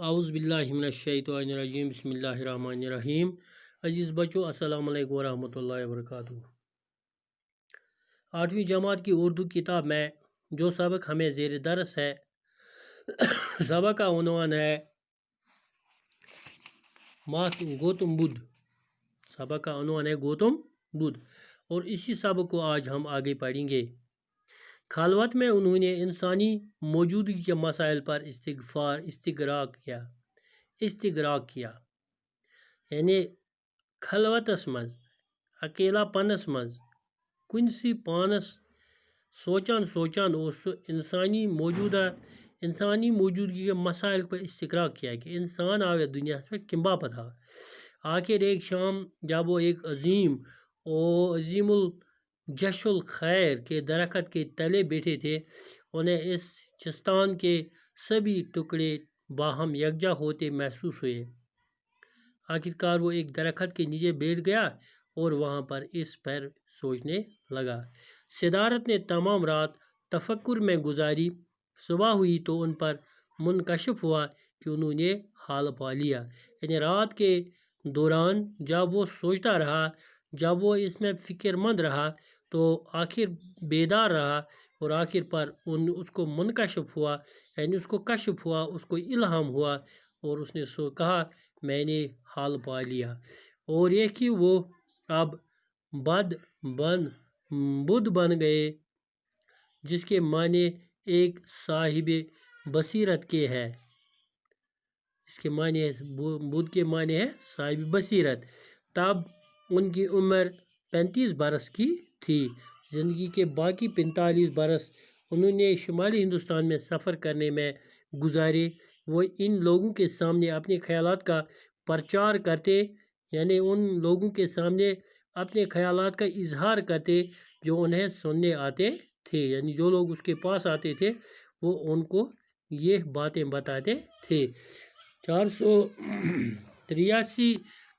اعوذ باللہ من الشیطان الرجیم بسم اللہ الرحمن الرحیم۔ عزیز بچوں السلام علیکم ورحمۃ اللہ وبرکاتہ۔ 8ویں جماعت کی اردو کتاب میں جو سبق ہمیں زیر درس ہے، سبق کا عنوان ہے گوتم بدھ۔ سبق کا عنوان ہے گوتم بدھ، اور اسی سبق کو آج ہم آگے پڑھیں گے۔ خلوت میں انہوں نے انسانی موجودگی کے مسائل پر استغراق کیا، یعنی خلوتس مز، اکیلا پنس مز، کنسی پانس سوچان اس انسانی موجودگی کے مسائل پر استغراق کیا کہ انسان آوے دنیا میں کم باپت آ۔ آخر ایک شام جب وہ ایک عظیم الجش الخیر کے درخت کے تلے بیٹھے تھے، انہیں اس چستان کے سبھی ٹکڑے باہم یکجا ہوتے محسوس ہوئے۔ آخرکار وہ ایک درخت کے نیچے بیٹھ گیا اور وہاں پر اس پر سوچنے لگا۔ صدارت نے تمام رات تفکر میں گزاری۔ صبح ہوئی تو ان پر منکشف ہوا کہ انہوں نے حال پا لیا، یعنی رات کے دوران جب وہ سوچتا رہا، جب وہ اس میں فکر مند رہا، تو آخر بیدار رہا، اور آخر پر اس کو منکشف ہوا، یعنی اس کو کشف ہوا، اس کو الہام ہوا، اور اس نے کہا میں نے حال پا لیا، اور یہ کہ وہ اب بدھ بن گئے، جس کے معنی ایک صاحب بصیرت کے ہے۔ اس کے معنی بدھ کے معنی ہے صاحب بصیرت۔ تب ان کی عمر 35 برس کی تھی۔ زندگی کے باقی 45 برس انہوں نے شمالی ہندوستان میں سفر کرنے میں گزارے۔ وہ ان لوگوں کے سامنے اپنے خیالات کا پرچار کرتے، یعنی ان لوگوں کے سامنے اپنے خیالات کا اظہار کرتے جو انہیں سننے آتے تھے، یعنی جو لوگ اس کے پاس آتے تھے وہ ان کو یہ باتیں بتاتے تھے۔ 483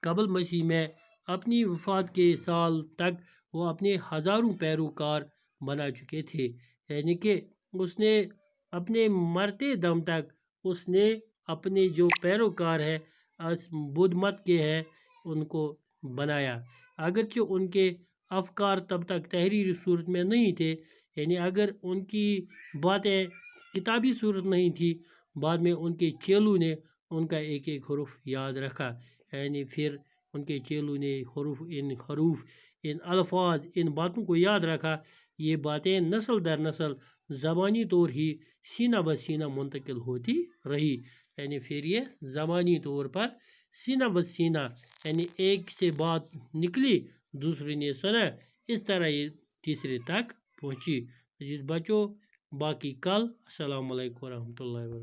قبل مسیح میں اپنی وفات کے سال تک وہ اپنے ہزاروں پیروکار بنا چکے تھے، یعنی کہ اس نے اپنے مرتے دم تک اس نے اپنے جو پیروکار ہیں بدھ مت کے ہیں ان کو بنایا، اگرچہ ان کے افکار تب تک تحریری صورت میں نہیں تھے، یعنی اگر ان کی باتیں کتابی صورت نہیں تھی، بعد میں ان کے چیلوں نے ان کا ایک ایک حرف یاد رکھا، یعنی پھر ان کے چیلوں نے حروف ان الفاظ ان باتوں کو یاد رکھا۔ یہ باتیں نسل در نسل زبانی طور ہی سینہ بہ سینہ منتقل ہوتی رہی، یعنی پھر یہ زبانی طور پر سینہ بہ سینہ، یعنی ایک سے بات نکلی دوسرے نے سنا، اس طرح یہ تیسرے تک پہنچی۔ عزیز بچوں، باقی کل۔ السلام علیکم ورحمۃ اللہ وبرکاتہ۔